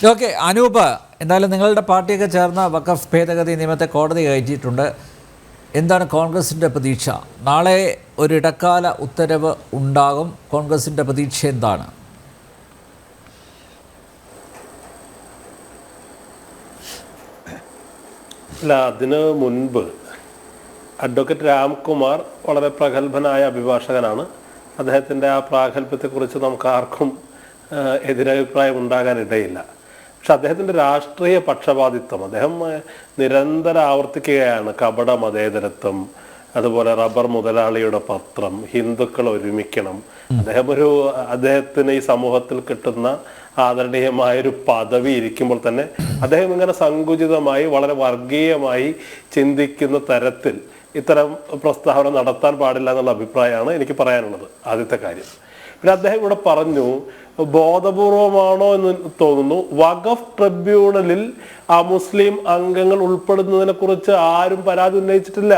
Okay, Anoop, എന്തായാലും നിങ്ങളുടെ പാർട്ടിയൊക്കെ ചേർന്ന വഖഫ് ഭേദഗതി നിയമത്തെ കോടതി കയറ്റിയിട്ടുണ്ട്. എന്താണ് കോൺഗ്രസിൻ്റെ പ്രതീക്ഷ? നാളെ ഒരു ഇടക്കാല ഉത്തരവ് ഉണ്ടാകും. കോൺഗ്രസിൻ്റെ പ്രതീക്ഷ എന്താണ്? അല്ല, അതിന് മുൻപ് അഡ്വക്കേറ്റ് രാംകുമാർ വളരെ പ്രഗത്ഭനായ അഭിഭാഷകനാണ്. അദ്ദേഹത്തിൻ്റെ ആ പ്രാഗൽഭ്യത്തെക്കുറിച്ച് നമുക്ക് ആർക്കും എതിരഭിപ്രായം ഉണ്ടാകാനിടയില്ല. പക്ഷെ അദ്ദേഹത്തിൻ്റെ രാഷ്ട്രീയ പക്ഷപാതിത്വം അദ്ദേഹം നിരന്തരം ആവർത്തിക്കുകയാണ്. കപട മതേതരത്വം, അതുപോലെ റബ്ബർ മുതലാളിയുടെ പത്രം, ഹിന്ദുക്കൾ ഒരുമിക്കണം. അദ്ദേഹത്തിന് ഈ സമൂഹത്തിൽ കിട്ടുന്ന ആദരണീയമായൊരു പദവി ഇരിക്കുമ്പോൾ തന്നെ അദ്ദേഹം ഇങ്ങനെ സങ്കുചിതമായി വളരെ വർഗീയമായി ചിന്തിക്കുന്ന തരത്തിൽ ഇത്തരം പ്രസ്താവന നടത്താൻ പാടില്ല എന്നുള്ള അഭിപ്രായമാണ് എനിക്ക് പറയാനുള്ളത്. ആദ്യത്തെ കാര്യം. പിന്നെ അദ്ദേഹം ഇവിടെ പറഞ്ഞു, ബോധപൂർവമാണോ എന്ന് തോന്നുന്നു, വഖഫ് ട്രിബ്യൂണലിൽ മുസ്ലിം അംഗങ്ങൾ ഉൾപ്പെടുന്നതിനെ കുറിച്ച് ആരും പരാതി ഉന്നയിച്ചിട്ടില്ല.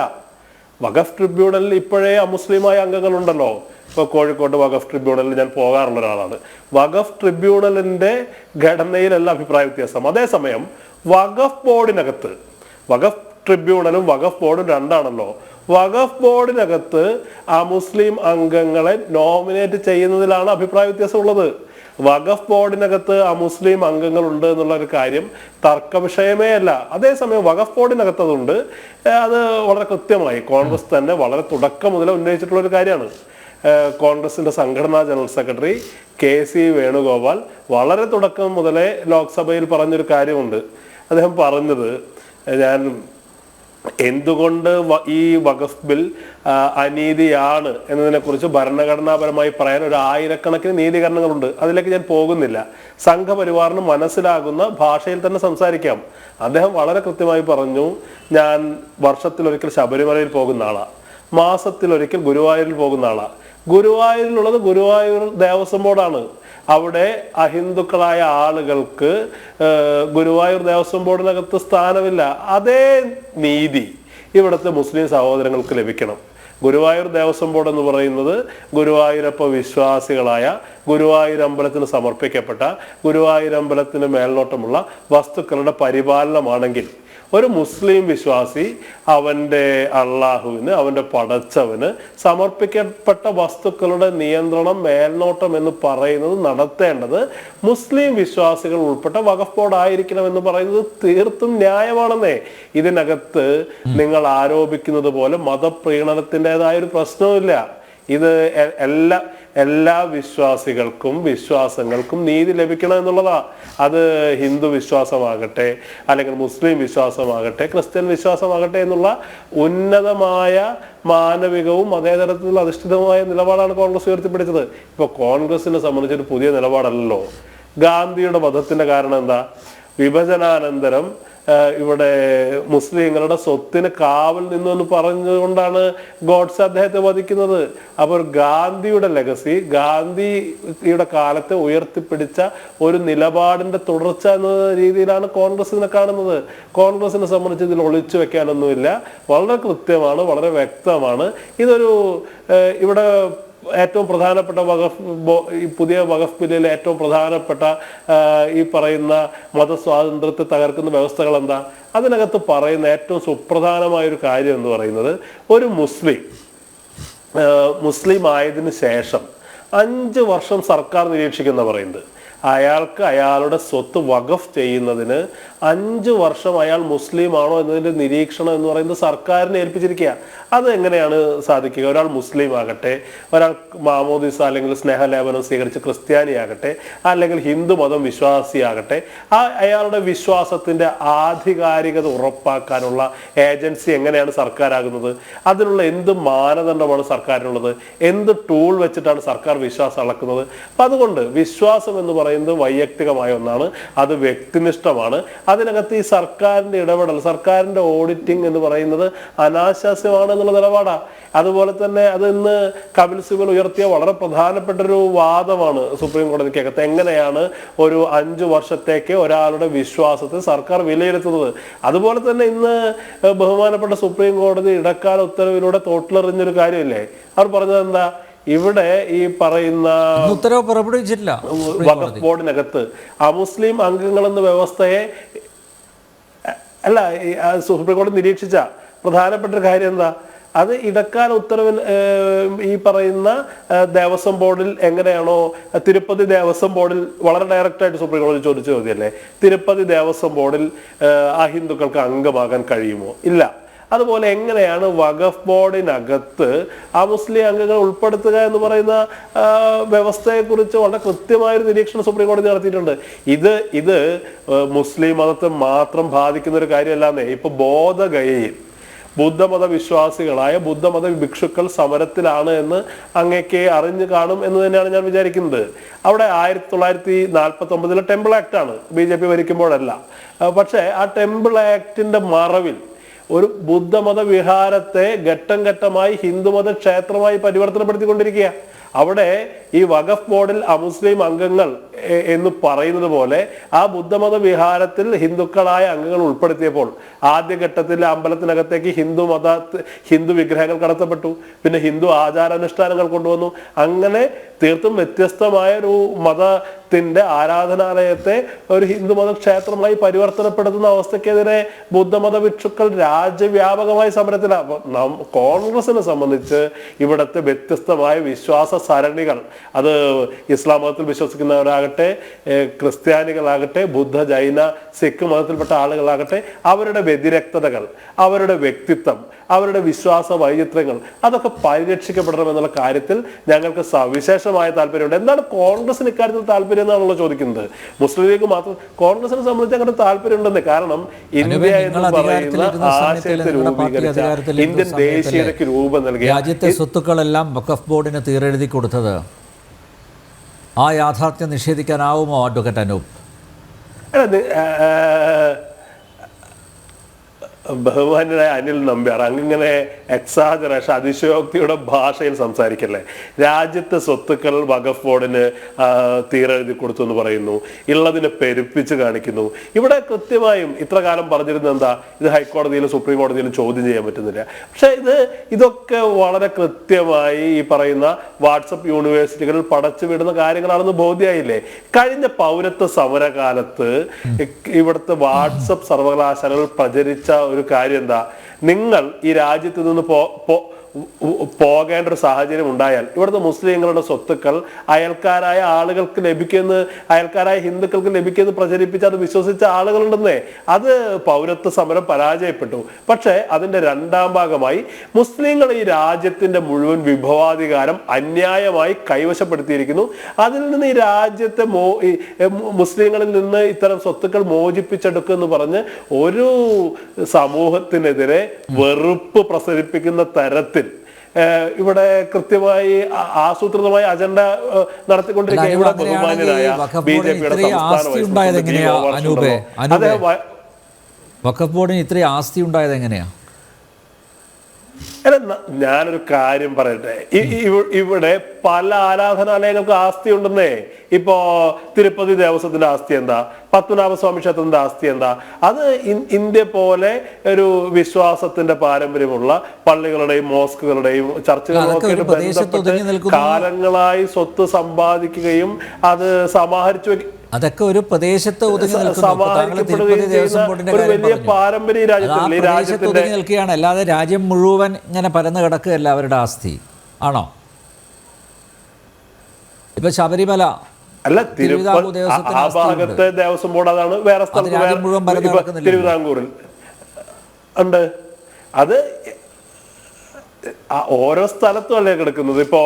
വഖഫ് ട്രിബ്യൂണലിൽ ഇപ്പോഴേ അമുസ്ലിമായ അംഗങ്ങളുണ്ടല്ലോ. ഇപ്പോൾ കോഴിക്കോട് വഖഫ് ട്രിബ്യൂണലിൽ ഞാൻ പോകാറുള്ള ഒരാളാണ്. വഖഫ് ട്രിബ്യൂണലിന്റെ ഘടനയിലല്ല അഭിപ്രായ വ്യത്യാസം. അതേസമയം വഖഫ് ബോർഡിനകത്ത്, വഖഫ് ട്രിബ്യൂണലും വഖഫ് ബോർഡും രണ്ടാണല്ലോ. വഖഫ് ബോർഡിനകത്ത് മുസ്ലിം അംഗങ്ങളെ നോമിനേറ്റ് ചെയ്യുന്നതിലാണ് അഭിപ്രായ വ്യത്യാസം ഉള്ളത്. വഖഫ് ബോർഡിനകത്ത് മുസ്ലിം അംഗങ്ങളുണ്ട് എന്നുള്ള ഒരു കാര്യം തർക്ക വിഷയമേ അല്ല. അതേസമയം വഖഫ് ബോർഡിനകത്ത് അതുണ്ട്. അത് വളരെ കൃത്യമായി കോൺഗ്രസ് തന്നെ വളരെ തുടക്കം മുതലേ ഉന്നയിച്ചിട്ടുള്ള ഒരു കാര്യമാണ്. കോൺഗ്രസിന്റെ സംഘടനാ ജനറൽ സെക്രട്ടറി KC വേണുഗോപാൽ വളരെ തുടക്കം മുതലേ ലോക്സഭയിൽ പറഞ്ഞൊരു കാര്യമുണ്ട്. അദ്ദേഹം പറഞ്ഞത്, ഞാൻ എന്തുകൊണ്ട് ഈ വഖഫ് ബിൽ അനീതിയാണ് എന്നതിനെക്കുറിച്ച് ഭരണഘടനാപരമായി പറയാൻ ഒരു ആയിരക്കണക്കിന് നീതീകരണങ്ങളുണ്ട്. അതിലേക്ക് ഞാൻ പോകുന്നില്ല. സംഘപരിവാറിന് മനസ്സിലാകുന്ന ഭാഷയിൽ തന്നെ സംസാരിക്കാം. അദ്ദേഹം വളരെ കൃത്യമായി പറഞ്ഞു, ഞാൻ വർഷത്തിലൊരിക്കൽ ശബരിമലയിൽ പോകുന്ന ആളാണ്, മാസത്തിലൊരിക്കൽ ഗുരുവായൂരിൽ പോകുന്ന ആളാണ്. ഗുരുവായൂരിലുള്ളത് ഗുരുവായൂർ ദേവസ്വം ബോർഡാണ്. അവിടെ അഹിന്ദുക്കളായ ആളുകൾക്ക് ഗുരുവായൂർ ദേവസ്വം ബോർഡിനകത്ത് സ്ഥാനമില്ല. അതേ നീതി ഇവിടുത്തെ മുസ്ലിം സഹോദരങ്ങൾക്ക് ലഭിക്കണം. ഗുരുവായൂർ ദേവസ്വം ബോർഡ് എന്ന് പറയുന്നത് ഗുരുവായൂരപ്പ വിശ്വാസികളായ, ഗുരുവായൂർ അമ്പലത്തിന് സമർപ്പിക്കപ്പെട്ട, ഗുരുവായൂർ അമ്പലത്തിന് മേൽനോട്ടമുള്ള വസ്തുക്കളുടെ പരിപാലനമാണെങ്കിൽ ഒരു മുസ്ലിം വിശ്വാസി അവൻ്റെ അള്ളാഹുവിന്, അവൻ്റെ പടച്ചവന് സമർപ്പിക്കപ്പെട്ട വസ്തുക്കളുടെ നിയന്ത്രണം, മേൽനോട്ടം എന്ന് പറയുന്നത് നടത്തേണ്ടത് മുസ്ലിം വിശ്വാസികൾ ഉൾപ്പെട്ട വഖഫ് ബോർഡ് ആയിരിക്കണം എന്ന് പറയുന്നത് തീർത്തും ന്യായമാണെന്നേ. ഇതിനകത്ത് നിങ്ങൾ ആരോപിക്കുന്നത് പോലെ മതപ്രീണനത്തിൻ്റെതായ ഒരു പ്രശ്നവുമില്ല. ഇത് എല്ലാ വിശ്വാസികൾക്കും വിശ്വാസങ്ങൾക്കും നീതി ലഭിക്കണം എന്നുള്ളതാ. അത് ഹിന്ദു വിശ്വാസമാകട്ടെ, അല്ലെങ്കിൽ മുസ്ലിം വിശ്വാസമാകട്ടെ, ക്രിസ്ത്യൻ വിശ്വാസമാകട്ടെ എന്നുള്ള ഉന്നതമായ മാനവികവും മതേതരത്തിൽ അധിഷ്ഠിതവുമായ നിലപാടാണ് കോൺഗ്രസ് ഉയർത്തിപ്പിടിച്ചത്. ഇപ്പൊ കോൺഗ്രസിനെ സംബന്ധിച്ചൊരു പുതിയ നിലപാടല്ലല്ലോ. ഗാന്ധിയുടെ വധത്തിന്റെ കാരണം എന്താ? വിഭജനാനന്തരം ഇവിടെ മുസ്ലിങ്ങളുടെ സ്വത്തിന് കാവൽ നിന്നു എന്ന് പറഞ്ഞുകൊണ്ടാണ് ഗോഡ്സെ അദ്ദേഹത്തെ വധിക്കുന്നത്. അപ്പോൾ ഗാന്ധിയുടെ ലെഗസി, ഗാന്ധിയുടെ കാലത്തെ ഉയർത്തിപ്പിടിച്ച ഒരു നിലപാടിന്റെ തുടർച്ച എന്ന രീതിയിലാണ് കോൺഗ്രസ് ഇതിനെ കാണുന്നത്. കോൺഗ്രസിനെ സംബന്ധിച്ച് ഇതിൽ ഒളിച്ചു വെക്കാനൊന്നുമില്ല. വളരെ കൃത്യമാണ്, വളരെ വ്യക്തമാണ്. ഇതൊരു ഇവിടെ ഏറ്റവും പ്രധാനപ്പെട്ട ഈ പുതിയ വഖഫ് ബില്ലിലെ ഏറ്റവും പ്രധാനപ്പെട്ട ഈ പറയുന്ന മതസ്വാതന്ത്ര്യത്തെ തകർക്കുന്ന വ്യവസ്ഥകൾ എന്താ? അതിനകത്ത് പറയുന്ന ഏറ്റവും സുപ്രധാനമായൊരു കാര്യം എന്ന് പറയുന്നത്, ഒരു മുസ്ലിം ആയതിനു ശേഷം 5 വർഷം സർക്കാർ നിരീക്ഷിക്കുന്ന പറയുന്നത്, അയാൾക്ക് അയാളുടെ സ്വത്ത് വഖഫ് ചെയ്യുന്നതിന് 5 വർഷം അയാൾ മുസ്ലിം ആണോ എന്നതിന്റെ നിരീക്ഷണം എന്ന് പറയുന്നത് സർക്കാരിനെ ഏൽപ്പിച്ചിരിക്കുക. അത് എങ്ങനെയാണ് സാധിക്കുക? ഒരാൾ മുസ്ലിം ആകട്ടെ, ഒരാൾ മാമോദിസ അല്ലെങ്കിൽ സ്നേഹലേപനം സ്വീകരിച്ച് ക്രിസ്ത്യാനിയാകട്ടെ, അല്ലെങ്കിൽ ഹിന്ദു മതം വിശ്വാസിയാകട്ടെ, അയാളുടെ വിശ്വാസത്തിന്റെ ആധികാരികത ഉറപ്പാക്കാനുള്ള ഏജൻസി എങ്ങനെയാണ് സർക്കാരാകുന്നത്? അതിനുള്ള എന്ത് മാനദണ്ഡമാണ് സർക്കാരിനുള്ളത്? എന്ത് ടൂൾ വെച്ചിട്ടാണ് സർക്കാർ വിശ്വാസം അളക്കുന്നത്? അപ്പൊ അതുകൊണ്ട് വിശ്വാസം എന്ന് പറയുന്നത് വൈയക്തികമായ ഒന്നാണ്, അത് വ്യക്തിനിഷ്ഠമാണ്. അതിനകത്ത് ഈ സർക്കാരിന്റെ ഇടപെടൽ, സർക്കാരിന്റെ ഓഡിറ്റിംഗ് എന്ന് പറയുന്നത് അനാശാസ്യമാണ് എന്നുള്ള നിലപാടാണ്. അതുപോലെ തന്നെ അത് ഇന്ന് കപിൽ സിബൽ ഉയർത്തിയ വളരെ പ്രധാനപ്പെട്ട ഒരു വാദമാണ് സുപ്രീം കോടതിക്കകത്ത്. എങ്ങനെയാണ് ഒരു 5 വർഷത്തേക്ക് ഒരാളുടെ വിശ്വാസത്തെ സർക്കാർ വിലയിരുത്തുന്നത്? അതുപോലെ തന്നെ ഇന്ന് ബഹുമാനപ്പെട്ട സുപ്രീം കോടതി ഇടക്കാല ഉത്തരവിലൂടെ തോട്ടിലെറിഞ്ഞൊരു കാര്യമില്ലേ? അവർ പറഞ്ഞത് എന്താ? ഇവിടെ ഈ പറയുന്ന ഉത്തരവ് പുറപ്പെടുവിച്ചിട്ടില്ല വഖഫ് ബോർഡിനകത്ത് അമുസ്ലിം അംഗങ്ങളെന്ന വ്യവസ്ഥയെ അല്ല സുപ്രീം കോടതി നിരീക്ഷിച്ച പ്രധാനപ്പെട്ട ഒരു കാര്യം എന്താ, അത് ഇടക്കാല ഉത്തരവിൽ ഈ പറയുന്ന ദേവസ്വം ബോർഡിൽ എങ്ങനെയാണോ തിരുപ്പതി ദേവസ്വം ബോർഡിൽ വളരെ ഡയറക്റ്റായിട്ട് സുപ്രീം കോടതി ചോദിച്ച ചോദ്യമല്ലേ, തിരുപ്പതി ദേവസ്വം ബോർഡിൽ അഹിന്ദുക്കൾക്ക് അംഗമാകാൻ കഴിയുമോ? ഇല്ല. അതുപോലെ എങ്ങനെയാണ് വഖഫ് ബോർഡിനകത്ത് മുസ്ലിം അംഗങ്ങൾ ഉൾപ്പെടുത്തുക എന്ന് പറയുന്ന വ്യവസ്ഥയെക്കുറിച്ച് വളരെ കൃത്യമായൊരു നിരീക്ഷണം സുപ്രീം കോടതി നടത്തിയിട്ടുണ്ട്. ഇത് മുസ്ലിം മതത്തെ മാത്രം ബാധിക്കുന്ന ഒരു കാര്യമല്ലാന്നേ. ഇപ്പൊ ബോധഗയയിൽ ബുദ്ധമത വിശ്വാസികളായ ബുദ്ധമത ഭിക്ഷുക്കൾ സമരത്തിലാണ് എന്ന് അങ്ങേക്ക് അറിഞ്ഞു കാണും എന്ന് തന്നെയാണ് ഞാൻ വിചാരിക്കുന്നത്. അവിടെ 1949 ടെമ്പിൾ ആക്ട് ആണ്, BJP ഭരിക്കുമ്പോഴല്ല. പക്ഷെ ആ ടെമ്പിൾ ആക്ടിന്റെ മറവിൽ ഒരു ബുദ്ധമത വിഹാരത്തെ ഘട്ടം ഘട്ടമായി ഹിന്ദുമത ക്ഷേത്രമായി പരിവർത്തനപ്പെടുത്തിക്കൊണ്ടിരിക്കുക. അവിടെ ഈ വഖഫ് ബോർഡിൽ അമുസ്ലിം അംഗങ്ങൾ എന്ന് പറയുന്നത് പോലെ ആ ബുദ്ധമത വിഹാരത്തിൽ ഹിന്ദുക്കളായ അംഗങ്ങൾ ഉൾപ്പെടുത്തിയപ്പോൾ ആദ്യഘട്ടത്തിൽ അമ്പലത്തിനകത്തേക്ക് ഹിന്ദു വിഗ്രഹങ്ങൾ കടത്തപ്പെട്ടു. പിന്നെ ഹിന്ദു ആചാരാനുഷ്ഠാനങ്ങൾ കൊണ്ടുവന്നു. അങ്ങനെ തീർത്തും വ്യത്യസ്തമായ ഒരു മതത്തിന്റെ ആരാധനാലയത്തെ ഒരു ഹിന്ദുമത ക്ഷേത്രമായി പരിവർത്തനപ്പെടുത്തുന്ന അവസ്ഥക്കെതിരെ ബുദ്ധമത ഭിക്ഷുക്കൾ രാജ്യവ്യാപകമായി സമരത്തിലാണ്. കോൺഗ്രസിനെ സംബന്ധിച്ച് ഇവിടുത്തെ വ്യത്യസ്തമായ വിശ്വാസ സരണികൾ, അത് ഇസ്ലാം മതത്തിൽ വിശ്വസിക്കുന്നവരാകട്ടെ, ക്രിസ്ത്യാനികളാകട്ടെ, ബുദ്ധ ജൈന സിഖ് മതത്തിൽപ്പെട്ട ആളുകളാകട്ടെ, അവരുടെ വ്യതിരക്തതകൾ, അവരുടെ വ്യക്തിത്വം, അവരുടെ വിശ്വാസ വൈചിത്രങ്ങൾ അതൊക്കെ പരിരക്ഷിക്കപ്പെടണമെന്നുള്ള കാര്യത്തിൽ ഞങ്ങൾക്ക് സവിശേഷമായ താല്പര്യമുണ്ട്. എന്താണ് കോൺഗ്രസിന് ഇക്കാര്യത്തിൽ താല്പര്യം എന്നാണല്ലോ ചോദിക്കുന്നത്. മുസ്ലിം ലീഗ് മാത്രം, കോൺഗ്രസിനെ സംബന്ധിച്ച് അങ്ങനെ താല്പര്യമുണ്ടെന്ന്. കാരണം ഇന്ത്യ എന്ന് പറയുന്ന ആശയത്തെ രൂപീകരിച്ച ഇന്ത്യൻ ദേശീയതയ്ക്ക് രൂപം നൽകിയ രാജ്യത്തെ സ്വത്തുക്കളെല്ലാം വഖഫ് ബോർഡിന് തീരെഴുതി കൊടുത്തത് ആ യാഥാർത്ഥ്യം നിഷേധിക്കാനാവുമോ അഡ്വക്കേറ്റ് അനൂപ്? ബഹുമാന്യനായ അനിൽ നമ്പ്യാർ, അങ്ങനെ എക്സാജറേഷൻ അതിശയോക്തിയുടെ ഭാഷയിൽ സംസാരിക്കല്ലേ. രാജ്യത്തെ സ്വത്തുക്കൾ വഖഫ് ബോർഡിന് തീരെഴുതി കൊടുത്തു എന്ന് പറയുന്നു, ഉള്ളതിനെ പെരുപ്പിച്ച് കാണിക്കുന്നു. ഇവിടെ കൃത്യമായും ഇത്ര കാലം പറഞ്ഞിരുന്നത് എന്താ, ഇത് ഹൈക്കോടതിയിലും സുപ്രീം കോടതിയിലും ചോദ്യം ചെയ്യാൻ പറ്റുന്നില്ല. പക്ഷെ ഇതൊക്കെ വളരെ കൃത്യമായി ഈ പറയുന്ന വാട്സപ്പ് യൂണിവേഴ്സിറ്റികളിൽ പടച്ചു വിടുന്ന കാര്യങ്ങളാണെന്ന് ബോധ്യമായില്ലേ. കഴിഞ്ഞ പൗരത്വ സമരകാലത്ത് ഇവിടുത്തെ വാട്സപ്പ് സർവകലാശാലകൾ പ്രചരിച്ച ഒരു കാര്യം എന്താ, നിങ്ങൾ ഈ രാജ്യത്ത് നിന്ന് പോകേണ്ട ഒരു സാഹചര്യം ഉണ്ടായാൽ ഇവിടുത്തെ മുസ്ലിങ്ങളുടെ സ്വത്തുക്കൾ അയൽക്കാരായ ആളുകൾക്ക് ലഭിക്കുന്ന, അയൽക്കാരായ ഹിന്ദുക്കൾക്ക് ലഭിക്കുന്നത് പ്രചരിപ്പിച്ച് അത് വിശ്വസിച്ച ആളുകളുണ്ടെന്നേ. അത് പൗരത്വ സമരം പരാജയപ്പെട്ടു. പക്ഷെ അതിന്റെ രണ്ടാം ഭാഗമായി മുസ്ലിങ്ങൾ ഈ രാജ്യത്തിന്റെ മുഴുവൻ വിഭവാധികാരം അന്യായമായി കൈവശപ്പെടുത്തിയിരിക്കുന്നു. അതിൽ നിന്ന് ഈ രാജ്യത്തെ മുസ്ലിങ്ങളിൽ നിന്ന് ഇത്തരം സ്വത്തുക്കൾ മോചിപ്പിച്ചെടുക്കുക എന്ന് പറഞ്ഞ് ഒരു സമൂഹത്തിനെതിരെ വെറുപ്പ് പ്രസരിപ്പിക്കുന്ന തരത്തിൽ ഇവിടെ കൃത്യമായി ആസൂത്രിതമായ അജണ്ട നടത്തിക്കൊണ്ടിരിക്കുക. ഇവിടെ ബഹുമാന്യനായ BJPയുടെ വഖഫ് ബോർഡിന് ഇത്രയും ആസ്തി ഉണ്ടായത് എങ്ങനെയാ? ഞാനൊരു കാര്യം പറയട്ടെ, ഇവിടെ പല ആരാധനാലയങ്ങൾക്ക് ആസ്തി ഉണ്ടെന്നേ. ഇപ്പോ തിരുപ്പതി ദേവസ്വത്തിന്റെ ആസ്തി എന്താ, പത്മനാഭസ്വാമി ക്ഷേത്രത്തിന്റെ ആസ്തി എന്താ? അത് ഇന്ത്യ പോലെ ഒരു വിശ്വാസത്തിന്റെ പാരമ്പര്യമുള്ള പള്ളികളുടെയും മോസ്കുകളുടെയും ചർച്ചുകളുമൊക്കെ ബന്ധപ്പെട്ട് കാലങ്ങളായി സ്വത്ത് സമ്പാദിക്കുകയും അത് സമാഹരിച്ചു അതൊക്കെ ഒരു പ്രദേശത്ത് ഒതുങ്ങി നിൽക്കുകയാണ്, അല്ലാതെ രാജ്യം മുഴുവൻ ഇങ്ങനെ പരന്നു കിടക്കുകയല്ല അവരുടെ ആസ്തി ആണോ? ഇപ്പൊ ശബരിമല അല്ല, ആ ഭാഗത്തെ ദേവസ്വം ബോർഡ് അതാണ്. വേറെ സ്ഥലത്ത് തിരുവിതാംകൂറിൽ ഉണ്ട്. അത് ഓരോ സ്ഥലത്തും അല്ലേ കിടക്കുന്നത്. ഇപ്പോ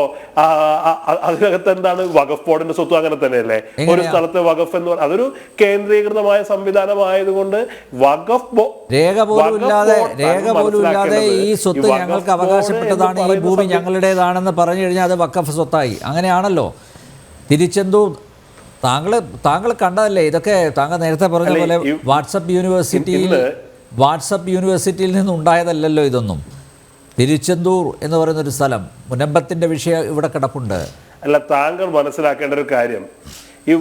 അതിനകത്ത് എന്താണ് വഖഫ് ബോർഡിന്റെ സ്വത്തും അങ്ങനെ തന്നെയല്ലേ. ഒരു സ്ഥലത്ത് വഖഫ് എന്ന് പറഞ്ഞാൽ അതൊരു കേന്ദ്രീകൃതമായ സംവിധാനമായതുകൊണ്ട് വഖഫ് രേഖ പോലും ഇല്ലാതെ ഈ സ്വത്ത് ഞങ്ങൾക്ക് അവകാശപ്പെട്ടതാണ്, ഈ ഭൂമി ഞങ്ങളുടേതാണെന്ന് പറഞ്ഞു കഴിഞ്ഞാൽ അത് വഖഫ് സ്വത്തായി. അങ്ങനെയാണല്ലോ. തിരുച്ചെന്തൂർ താങ്കൾ കണ്ടതല്ലേ ഇതൊക്കെ? താങ്കൾ നേരത്തെ പറഞ്ഞ പോലെ വാട്സപ്പ് യൂണിവേഴ്സിറ്റിയിൽ നിന്നുണ്ടായതല്ലല്ലോ ഇതൊന്നും. തിരുച്ചെന്തൂർ എന്ന് പറയുന്നൊരു സ്ഥലം, മുനമ്പത്തിന്റെ വിഷയം ഇവിടെ കിടപ്പുണ്ട്. അല്ല, താങ്കൾ മനസ്സിലാക്കേണ്ട ഒരു കാര്യം, ഈ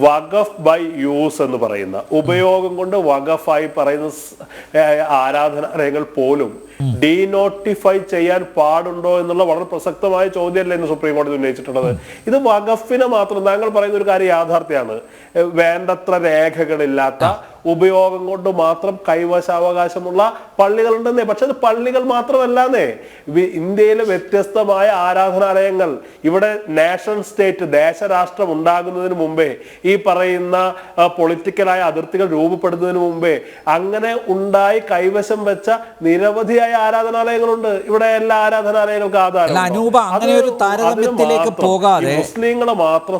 വഖഫ് ബൈ യൂസ് എന്ന് പറയുന്ന, ഉപയോഗം കൊണ്ട് വഖഫായി പറയുന്ന ആരാധനാലയങ്ങൾ പോലും ഡീനോട്ടിഫൈ ചെയ്യാൻ പാടുണ്ടോ എന്നുള്ള വളരെ പ്രസക്തമായ ചോദ്യമല്ലേ ഇന്ന് സുപ്രീം കോടതി ഉന്നയിച്ചിട്ടുള്ളത്. ഇത് വഖഫിനെ മാത്രം, താങ്കൾ പറയുന്ന ഒരു കാര്യം യാഥാർത്ഥ്യമാണ്. വേണ്ടത്ര രേഖകളില്ലാത്ത, ഉപയോഗം കൊണ്ട് മാത്രം കൈവശാവകാശമുള്ള പള്ളികളുണ്ടെന്നേ. പക്ഷെ അത് പള്ളികൾ മാത്രമല്ലാന്നേ, ഇന്ത്യയിലെ വ്യത്യസ്തമായ ആരാധനാലയങ്ങൾ, ഇവിടെ നാഷൻ സ്റ്റേറ്റ്, ദേശരാഷ്ട്രം ഉണ്ടാകുന്നതിന് മുമ്പേ, ഈ പറയുന്ന പൊളിറ്റിക്കലായ അതിർത്തികൾ രൂപപ്പെടുന്നതിന് മുമ്പേ അങ്ങനെ ഉണ്ടായി കൈവശം വെച്ച നിരവധിയായ ആരാധനാലയങ്ങളുണ്ട്. ഇവിടെ എല്ലാ ആരാധനാലയങ്ങൾക്കും ആധാരം. അങ്ങനെ ഒരു താരതമ്യത്തിലേക്ക് പോകാതെ മുസ്ലിങ്ങളെ മാത്രം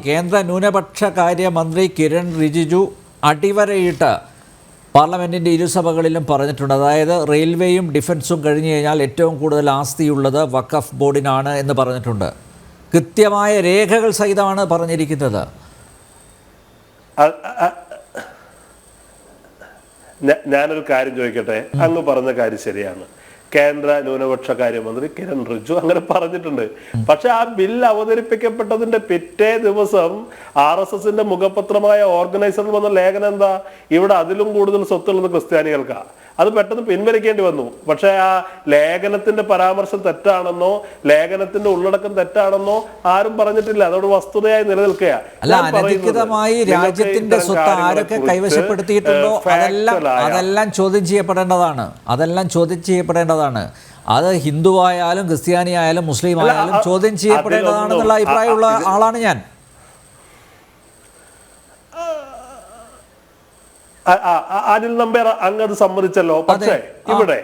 കേന്ദ്ര ന്യൂനപക്ഷ കാര്യ മന്ത്രി കിരൺ റിജിജു അടിവരയിട്ട് പാർലമെൻറ്റിൻ്റെ ഇരുസഭകളിലും പറഞ്ഞിട്ടുണ്ട്. അതായത് റെയിൽവേയും ഡിഫൻസും കഴിഞ്ഞു കഴിഞ്ഞാൽ ഏറ്റവും കൂടുതൽ ആസ്തിയുള്ളത് വഖഫ് ബോർഡിനാണ് എന്ന് പറഞ്ഞിട്ടുണ്ട്. കൃത്യമായ രേഖകൾ സഹിതമാണ് പറഞ്ഞിരിക്കുന്നത്. ഞാനൊരു കാര്യം ചോദിക്കട്ടെ, അങ്ങ് പറഞ്ഞ കാര്യം ശരിയാണ്. കേന്ദ്ര ന്യൂനപക്ഷ കാര്യമന്ത്രി കിരൺ റിജിജു അങ്ങനെ പറഞ്ഞിട്ടുണ്ട്. പക്ഷെ ആ ബില്ല് അവതരിപ്പിക്കപ്പെട്ടതിന്റെ പിറ്റേ ദിവസം RSSന്റെ മുഖപത്രമായ ഓർഗനൈസറിൽ വന്ന ലേഖനം എന്താ? ഇവിടെ അതിലും കൂടുതൽ സ്വത്തുള്ളത് ക്രിസ്ത്യാനികൾക്കാ. അത് പെട്ടെന്ന് പിൻവലിക്കേണ്ടി വന്നു. പക്ഷെ ആ ലേഖനത്തിന്റെ പരാമർശം തെറ്റാണെന്നോ ലേഖനത്തിന്റെ ഉള്ളടക്കം തെറ്റാണെന്നോ ആരും പറഞ്ഞിട്ടില്ല. അതോട് വസ്തുതയായി നിലനിൽക്കുക. അനധികൃതമായി രാജ്യത്തിന്റെ സ്വത്ത് ആരൊക്കെ കൈവശപ്പെടുത്തിയിട്ടുണ്ടോ അതെല്ലാം ചോദ്യം ചെയ്യപ്പെടേണ്ടതാണ്. അത് ഹിന്ദു ആയാലും ക്രിസ്ത്യാനി ആയാലും മുസ്ലിം ആയാലും ചോദ്യം ചെയ്യപ്പെടേണ്ടതാണെന്നുള്ള അഭിപ്രായമുള്ള ആളാണ് ഞാൻ. അനിൽ നമ്പ്യാർ അങ്ങത് സമ്മതിച്ചല്ലോ. പക്ഷേ ഇവിടെ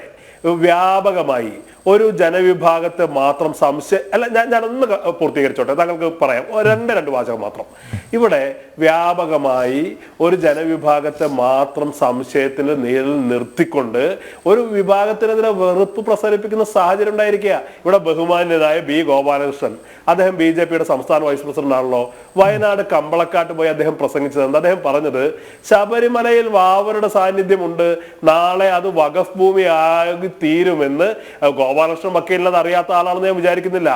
വ്യാപകമായി ഒരു ജനവിഭാഗത്തെ മാത്രം ഞാനൊന്ന് പൂർത്തീകരിച്ചോട്ടെ, താങ്കൾക്ക് പറയാം. രണ്ട് വാചകം മാത്രം. ഇവിടെ വ്യാപകമായി ഒരു ജനവിഭാഗത്തെ മാത്രം സംശയത്തിന് നിർത്തിക്കൊണ്ട് ഒരു വിഭാഗത്തിനെതിരെ വെറുപ്പ് പ്രസരിപ്പിക്കുന്ന സാഹചര്യം ഉണ്ടായിരിക്കുക. ഇവിടെ ബഹുമാന്യനായ B. ഗോപാലകൃഷ്ണൻ, അദ്ദേഹം BJPയുടെ സംസ്ഥാന വൈസ് പ്രസിഡന്റ് ആണല്ലോ. വയനാട് കമ്പളക്കാട്ട് പോയി അദ്ദേഹം പ്രസംഗിച്ചത് അദ്ദേഹം പറഞ്ഞത് ശബരിമലയിൽ വാവരുടെ സാന്നിധ്യമുണ്ട്, നാളെ അത് വഖഫ് ഭൂമി ആയി തീരുമെന്ന്. ഗോപാലകൃഷ്ണൻ വക്കീലിനത് അറിയാത്ത ആളാണെന്ന് ഞാൻ വിചാരിക്കുന്നില്ല.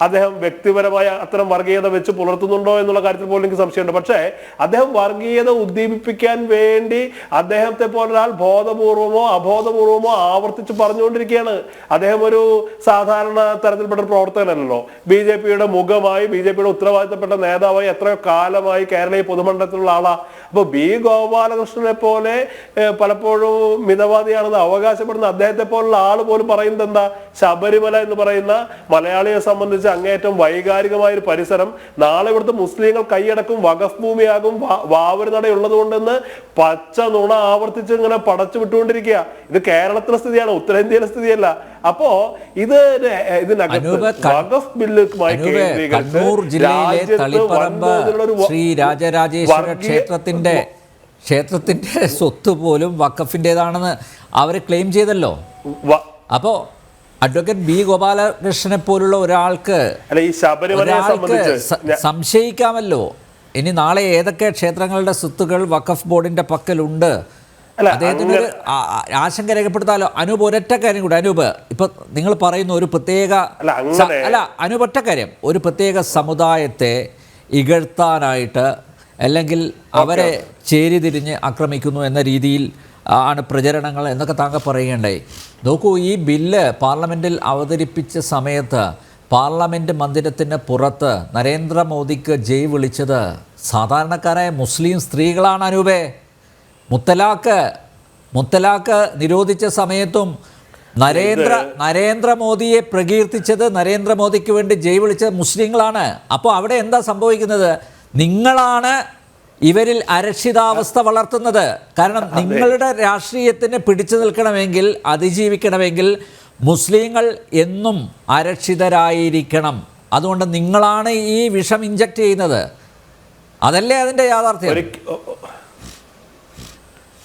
അദ്ദേഹം വ്യക്തിപരമായ അത്തരം വർഗീയത വെച്ച് പുലർത്തുന്നുണ്ടോ എന്നുള്ള കാര്യത്തിൽ പോലും എനിക്ക് സംശയമുണ്ട്. പക്ഷേ അദ്ദേഹം വർഗീയത ഉദ്ദീപിപ്പിക്കാൻ വേണ്ടി അദ്ദേഹത്തെ പോലൊരാൾ ബോധപൂർവമോ അബോധപൂർവമോ ആവർത്തിച്ച് പറഞ്ഞുകൊണ്ടിരിക്കുകയാണ്. അദ്ദേഹം ഒരു സാധാരണ തരത്തിൽപ്പെട്ട പ്രവർത്തകനല്ലോ. BJPയുടെ മുഖമായി, BJPയുടെ ഉത്തരവാദിത്തപ്പെട്ട നേതാവായി എത്രയോ കാലമായി കേരളീയ പൊതുമണ്ഡലത്തിലുള്ള ആളാ. അപ്പൊ B. ഗോപാലകൃഷ്ണനെ പോലെ പലപ്പോഴും മിതവാദിയാണെന്ന് അവകാശപ്പെടുന്ന അദ്ദേഹത്തെ പോലുള്ള ആള് പോലും പറയുന്നത് എന്താ? ശബരിമല എന്ന് പറയുന്ന മലയാളിയെ സംബന്ധിച്ച് അങ്ങേറ്റം വൈകാരികമായ ഒരു പരിസരം, നാളെ ഇവിടുത്തെ മുസ്ലിങ്ങൾ കൈയടക്കും, വഖഫ് ഭൂമിയാകും, വാവര് നടയുള്ളത് കൊണ്ടെന്ന് പച്ച നുണ ആവർത്തിച്ച് ഇങ്ങനെ പടച്ചു വിട്ടുകൊണ്ടിരിക്കുക. ഇത് കേരളത്തിലെ സ്ഥിതിയാണ്, ഉത്തരേന്ത്യയിലെ സ്ഥിതിയല്ല. അപ്പോ ഇതിനകത്ത് വഖഫ് ബില്ലുമായി ശ്രീ രാജരാജേശ്വര ക്ഷേത്രത്തിന്റെ സ്വത്ത് പോലും വഖഫിൻ്റെതാണെന്ന് അവർ ക്ലെയിം ചെയ്തല്ലോ. അപ്പോൾ അഡ്വക്കേറ്റ് B. ഗോപാലകൃഷ്ണനെ പോലുള്ള ഒരാൾക്ക് സംശയിക്കാമല്ലോ. ഇനി നാളെ ഏതൊക്കെ ക്ഷേത്രങ്ങളുടെ സ്വത്തുകൾ വഖഫ് ബോർഡിന്റെ പക്കലുണ്ട്, അദ്ദേഹത്തിനൊരു ആശങ്ക രേഖപ്പെടുത്താലോ. അനൂപ് ഒരൊറ്റ കാര്യം കൂടെ. അനൂപ്, ഇപ്പൊ നിങ്ങൾ പറയുന്ന ഒരു പ്രത്യേക അനൂപ് ഒറ്റ കാര്യം, ഒരു പ്രത്യേക സമുദായത്തെ ഇകഴ്ത്താനായിട്ട് അല്ലെങ്കിൽ അവരെ ചേരിതിരിഞ്ഞ് ആക്രമിക്കുന്നു എന്ന രീതിയിൽ ആണ് പ്രചരണങ്ങൾ എന്നൊക്കെ താങ്കൾ പറയുകയുണ്ടായി. നോക്കൂ, ഈ ബില്ല് പാർലമെൻറ്റിൽ അവതരിപ്പിച്ച സമയത്ത് പാർലമെൻറ്റ് മന്ദിരത്തിന് പുറത്ത് നരേന്ദ്രമോദിക്ക് ജയ് വിളിച്ചത് സാധാരണക്കാരായ മുസ്ലിം സ്ത്രീകളാണ്. അനൂപേ, മുത്തലാഖ് നിരോധിച്ച സമയത്തും നരേന്ദ്രമോദിയെ പ്രകീർത്തിച്ചത്, നരേന്ദ്രമോദിക്ക് വേണ്ടി ജയ് വിളിച്ചത് മുസ്ലിങ്ങളാണ്. അപ്പോൾ അവിടെ എന്താ സംഭവിക്കുന്നത്? നിങ്ങളാണ് ഇവരിൽ അരക്ഷിതാവസ്ഥ വളർത്തുന്നത്. കാരണം നിങ്ങളുടെ രാഷ്ട്രീയത്തിന് പിടിച്ചു നിൽക്കണമെങ്കിൽ, അതിജീവിക്കണമെങ്കിൽ മുസ്ലിങ്ങൾ എന്നും അരക്ഷിതരായിരിക്കണം. അതുകൊണ്ട് നിങ്ങളാണ് ഈ വിഷം ഇഞ്ചക്ട് ചെയ്യുന്നത്. അതല്ലേ അതിൻ്റെ യാഥാർത്ഥ്യം?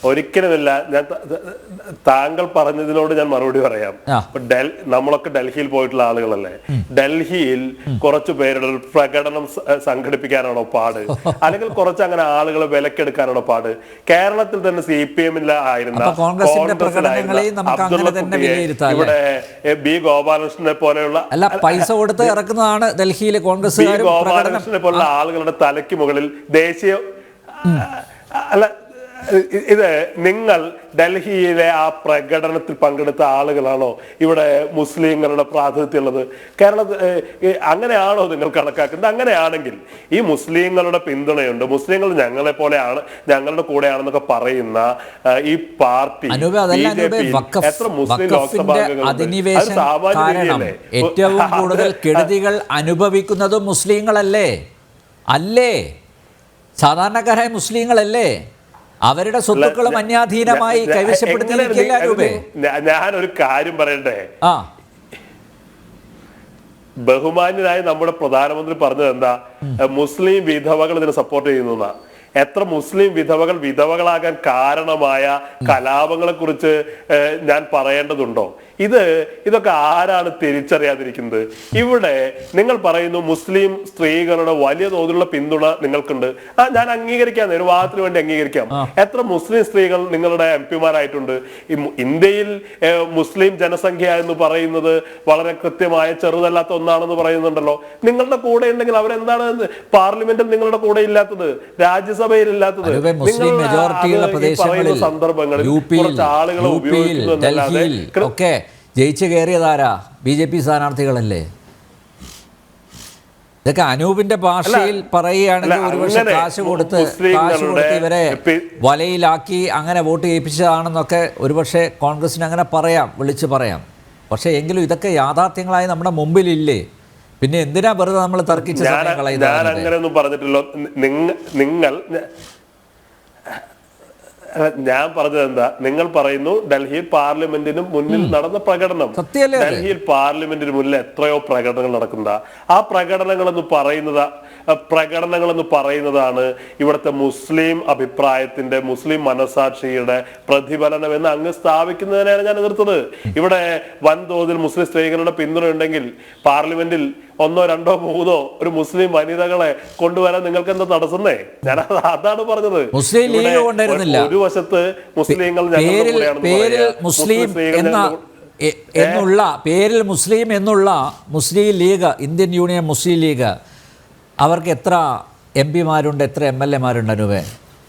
ഒരിക്കലുമില്ല. താങ്കൾ പറഞ്ഞതിനോട് ഞാൻ മറുപടി പറയാം. നമ്മളൊക്കെ ഡൽഹിയിൽ പോയിട്ടുള്ള ആളുകളല്ലേ. ഡൽഹിയിൽ കുറച്ചു പേരുടെ പ്രകടനം സംഘടിപ്പിക്കാനാണോ പാട്, അല്ലെങ്കിൽ കുറച്ച് അങ്ങനെ ആളുകളെ വിലക്കെടുക്കാനാണോ പാട്? കേരളത്തിൽ തന്നെ CPM ആയിരുന്ന ഇവിടെ ബി ഗോപാലകൃഷ്ണനെ പോലെയുള്ള പൈസ കൊടുത്ത് ഇറക്കുന്നതാണ് ഡൽഹിയിലെ കോൺഗ്രസ്. ബി ഗോപാലകൃഷ്ണനെ പോലുള്ള ആളുകളുടെ തലയ്ക്ക് മുകളിൽ ദേശീയ അല്ല, ഇത് നിങ്ങൾ ഡൽഹിയിലെ ആ പ്രകടനത്തിൽ പങ്കെടുത്ത ആളുകളാണോ ഇവിടെ മുസ്ലിങ്ങളുടെ പ്രാതിനിധ്യമുള്ളത്? കേരളത്തിൽ അങ്ങനെയാണോ നിങ്ങൾ കണക്കാക്കുന്നത്? അങ്ങനെയാണെങ്കിൽ ഈ മുസ്ലിങ്ങളുടെ പിന്തുണയുണ്ട്, മുസ്ലിങ്ങൾ ഞങ്ങളെ പോലെയാണ്, ഞങ്ങളുടെ കൂടെയാണെന്നൊക്കെ പറയുന്ന ഈ പാർട്ടി എത്ര മുസ്ലിം ലോക്സഭാ ഏറ്റവും കൂടുതൽ കെടുതികൾ അനുഭവിക്കുന്നതും മുസ്ലിങ്ങളല്ലേ? അല്ലേ? സാധാരണക്കാരായ മുസ്ലിങ്ങളല്ലേ? അവരുടെ സ്വത്തുക്കളും അന്യാധീനമായി കൈവശപ്പെടുത്തിയിരിക്കില്ല. ഞാനൊരു കാര്യം പറയട്ടെ. ബഹുമാന്യനായ നമ്മുടെ പ്രധാനമന്ത്രി പറഞ്ഞത് എന്താ? മുസ്ലിം വിധവകൾ ഇതിനെ സപ്പോർട്ട് ചെയ്യുന്ന. എത്ര മുസ്ലിം വിധവകൾ വിധവകളാകാൻ കാരണമായ കലാപങ്ങളെ കുറിച്ച് ഞാൻ പറയേണ്ടതുണ്ടോ? ഇതൊക്കെ ആരാണ് തിരിച്ചറിയാതിരിക്കുന്നത്? ഇവിടെ നിങ്ങൾ പറയുന്നു മുസ്ലിം സ്ത്രീകളുടെ വലിയ തോതിലുള്ള പിന്തുണ നിങ്ങൾക്കുണ്ട്. ഞാൻ അംഗീകരിക്കാം, ഒരു വാദത്തിന് വേണ്ടി അംഗീകരിക്കാം. എത്ര മുസ്ലിം സ്ത്രീകൾ നിങ്ങളുടെ MP-മാരായിട്ടുണ്ട്? ഇന്ത്യയിൽ മുസ്ലിം ജനസംഖ്യ എന്ന് പറയുന്നത് വളരെ കൃത്യമായ ചെറുതല്ലാത്ത ഒന്നാണെന്ന് പറയുന്നുണ്ടല്ലോ. നിങ്ങളുടെ കൂടെ ഉണ്ടെങ്കിൽ അവരെന്താണ് പാർലമെന്റിൽ നിങ്ങളുടെ കൂടെ ഇല്ലാത്തത്, രാജ്യസഭയിൽ ഇല്ലാത്തത്? പറയുന്ന സന്ദർഭങ്ങളിൽ കുറച്ച് ആളുകളെ ഉപയോഗിക്കുന്നതല്ലാതെ ജയിച്ചു കയറിയതാരാ? BJP സ്ഥാനാർത്ഥികളല്ലേ? ഇതൊക്കെ അനൂപിന്റെ ഭാഷയിൽ പറയുകയാണെങ്കിൽ ഒരുപക്ഷെ കാശ് കൊടുത്ത് ഇവരെ വലയിലാക്കി അങ്ങനെ വോട്ട് ചെയ്യിപ്പിച്ചതാണെന്നൊക്കെ ഒരുപക്ഷെ കോൺഗ്രസിന് അങ്ങനെ പറയാം, വിളിച്ചു പറയാം. പക്ഷേ എങ്കിലും ഇതൊക്കെ യാഥാർത്ഥ്യങ്ങളായി നമ്മുടെ മുമ്പിലില്ലേ? പിന്നെ എന്തിനാ വെറുതെ നമ്മൾ തർക്കിച്ച സമയങ്ങളായി? ഞാൻ അങ്ങനെയൊന്നും പറഞ്ഞിട്ടില്ലോ. നിങ്ങൾ ഞാൻ പറഞ്ഞത് എന്താ? നിങ്ങൾ പറയുന്നു ഡൽഹിയിൽ പാർലമെന്റിന് മുന്നിൽ നടന്ന പ്രകടനം. ഡൽഹിയിൽ പാർലമെന്റിന് മുന്നിൽ എത്രയോ പ്രകടനങ്ങൾ നടക്കുന്നതാ. ആ പ്രകടനങ്ങളെന്ന് പറയുന്നതാണ് ഇവിടുത്തെ മുസ്ലിം അഭിപ്രായത്തിന്റെ, മുസ്ലിം മനസാക്ഷിയുടെ പ്രതിഫലനം എന്ന് അങ്ങ് സ്ഥാപിക്കുന്നതിനാണ് ഞാൻ എതിർത്തത്. ഇവിടെ വൻതോതിൽ മുസ്ലിം സ്ത്രീകളുടെ പിന്തുണ ഉണ്ടെങ്കിൽ പാർലമെന്റിൽ 1, 2, 3 ഒരു മുസ്ലിം വനിതകളെ കൊണ്ടുവരാൻ നിങ്ങൾക്ക് എന്താ തടസ്സന്നേ? ഞാൻ അതാണ് പറഞ്ഞത്. മുസ്ലിം ലീഗ് കൊണ്ടുവരുന്നില്ല. ഒരു വശത്ത് മുസ്ലിങ്ങൾ മുസ്ലിം എന്നുള്ള മുസ്ലിം ലീഗ്, ഇന്ത്യൻ യൂണിയൻ മുസ്ലിം ലീഗ്, അവർക്ക് എത്ര MP-മാരുണ്ട്, എത്ര MLA-മാരുണ്ട്? അനുവേ,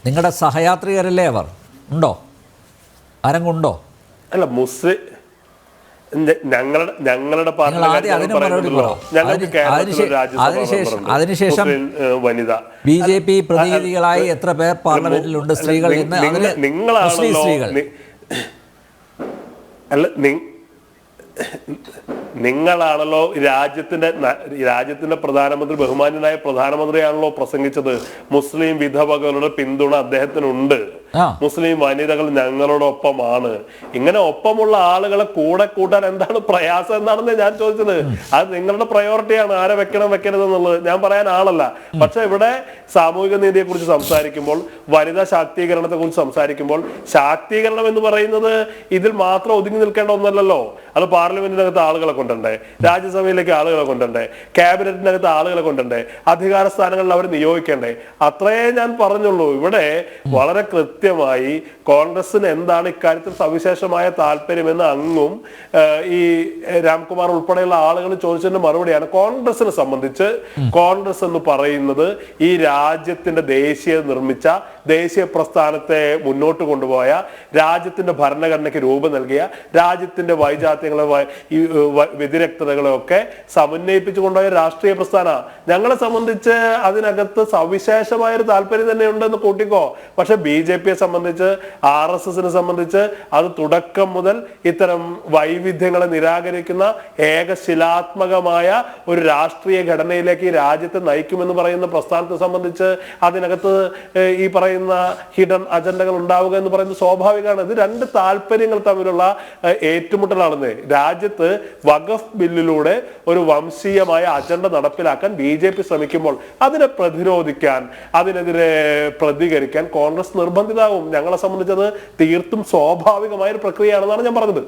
നിങ്ങളുടെ സഹയാത്രികരല്ലേ അവർ? ഉണ്ടോ? ആരെങ്കുണ്ടോ? അല്ല, മുസ്ലിം ഞങ്ങളുടെ അതിനുശേഷം വനിത BJP പ്രതിനിധികളായി എത്ര പേർ പാർലമെന്റിലുണ്ട് സ്ത്രീകൾ? നിങ്ങളാണല്ലോ നിങ്ങളാണല്ലോ രാജ്യത്തിന്റെ പ്രധാനമന്ത്രി, ബഹുമാന്യനായ പ്രധാനമന്ത്രിയാണല്ലോ പ്രസംഗിച്ചത്. മുസ്ലിം വിധവകളുടെ പിന്തുണ അദ്ദേഹത്തിനുണ്ട്, മുസ്ലിം വനിതകൾ ഞങ്ങളോടൊപ്പമാണ്. ഇങ്ങനെ ഒപ്പമുള്ള ആളുകളെ കൂടെ കൂട്ടാൻ എന്താണ് പ്രയാസം എന്നാണെന്ന് ഞാൻ ചോദിച്ചത്. അത് നിങ്ങളുടെ പ്രയോറിറ്റിയാണ്, ആരെ വെക്കരുത് എന്നുള്ളത്. ഞാൻ പറയാൻ ആളല്ല. പക്ഷെ ഇവിടെ സാമൂഹിക നീതിയെ കുറിച്ച് സംസാരിക്കുമ്പോൾ, വനിതാ ശാക്തീകരണത്തെ കുറിച്ച് സംസാരിക്കുമ്പോൾ, ശാക്തീകരണം എന്ന് പറയുന്നത് ഇതിൽ മാത്രം ഒതുങ്ങി നിൽക്കേണ്ട ഒന്നല്ലല്ലോ. അത് പാർലമെന്റിനകത്ത് ആളുകളെ കൊണ്ടുണ്ടേ, രാജ്യസഭയിലേക്ക് ആളുകളെ കൊണ്ടുണ്ടേ, ക്യാബിനറ്റിനകത്ത് ആളുകളെ കൊണ്ടുണ്ടേ, അധികാര സ്ഥാനങ്ങളിൽ അവർ നിയോഗിക്കണ്ടേ? അത്രേ ഞാൻ പറഞ്ഞുള്ളൂ. ഇവിടെ വളരെ കൃത്യമായി കോൺഗ്രസിന് എന്താണ് ഇക്കാര്യത്തിൽ സവിശേഷമായ താല്പര്യമെന്ന് അങ്ങും ഈ രാംകുമാർ ഉൾപ്പെടെയുള്ള ആളുകൾ ചോദിച്ചതിന്റെ മറുപടിയാണ്. കോൺഗ്രസിനെ സംബന്ധിച്ച് കോൺഗ്രസ് എന്ന് പറയുന്നത് ഈ രാജ്യത്തിന്റെ നിർമ്മിച്ച ദേശീയ പ്രസ്ഥാനത്തെ മുന്നോട്ട് കൊണ്ടുപോയ, രാജ്യത്തിന്റെ ഭരണഘടനയ്ക്ക് രൂപം നൽകിയ, രാജ്യത്തിന്റെ വൈജാത്യങ്ങളെ വ്യതിരക്തതകളെ ഒക്കെ സമന്വയിപ്പിച്ചു കൊണ്ടുപോയ രാഷ്ട്രീയ പ്രസ്ഥാന. ഞങ്ങളെ സംബന്ധിച്ച് അതിനകത്ത് സവിശേഷമായ ഒരു താല്പര്യം തന്നെ ഉണ്ടെന്ന് കൂട്ടിക്കോ. പക്ഷെ BJP-യെ സംബന്ധിച്ച്, RSS-നെ സംബന്ധിച്ച് അത് തുടക്കം മുതൽ ഇത്തരം വൈവിധ്യങ്ങളെ നിരാകരിക്കുന്ന ഏകശിലാത്മകമായ ഒരു രാഷ്ട്രീയ ഘടനയിലേക്ക് ഈ രാജ്യത്തെ നയിക്കുമെന്ന് പറയുന്ന പ്രസ്ഥാനത്തെ സംബന്ധിച്ച് അതിനകത്ത് ഈ പറയുന്ന ഹിഡൻ അജണ്ടകൾ ഉണ്ടാവുക എന്ന് പറയുന്നത് സ്വാഭാവികമാണ്. ഇത് രണ്ട് താല്പര്യങ്ങൾ തമ്മിലുള്ള ഏറ്റുമുട്ടലാണെന്ന്. രാജ്യത്ത് വഖഫ് ബില്ലിലൂടെ ഒരു വംശീയമായ അജണ്ട നടപ്പിലാക്കാൻ BJP ശ്രമിക്കുമ്പോൾ അതിനെ പ്രതിരോധിക്കാൻ, അതിനെതിരെ പ്രതികരിക്കാൻ കോൺഗ്രസ് നിർബന്ധിത വലുതാവും. ഞങ്ങളെ സംബന്ധിച്ചത് തീർത്തും സ്വാഭാവികമായ ഒരു പ്രക്രിയയാണെന്നാണ് ഞാൻ പറഞ്ഞത്.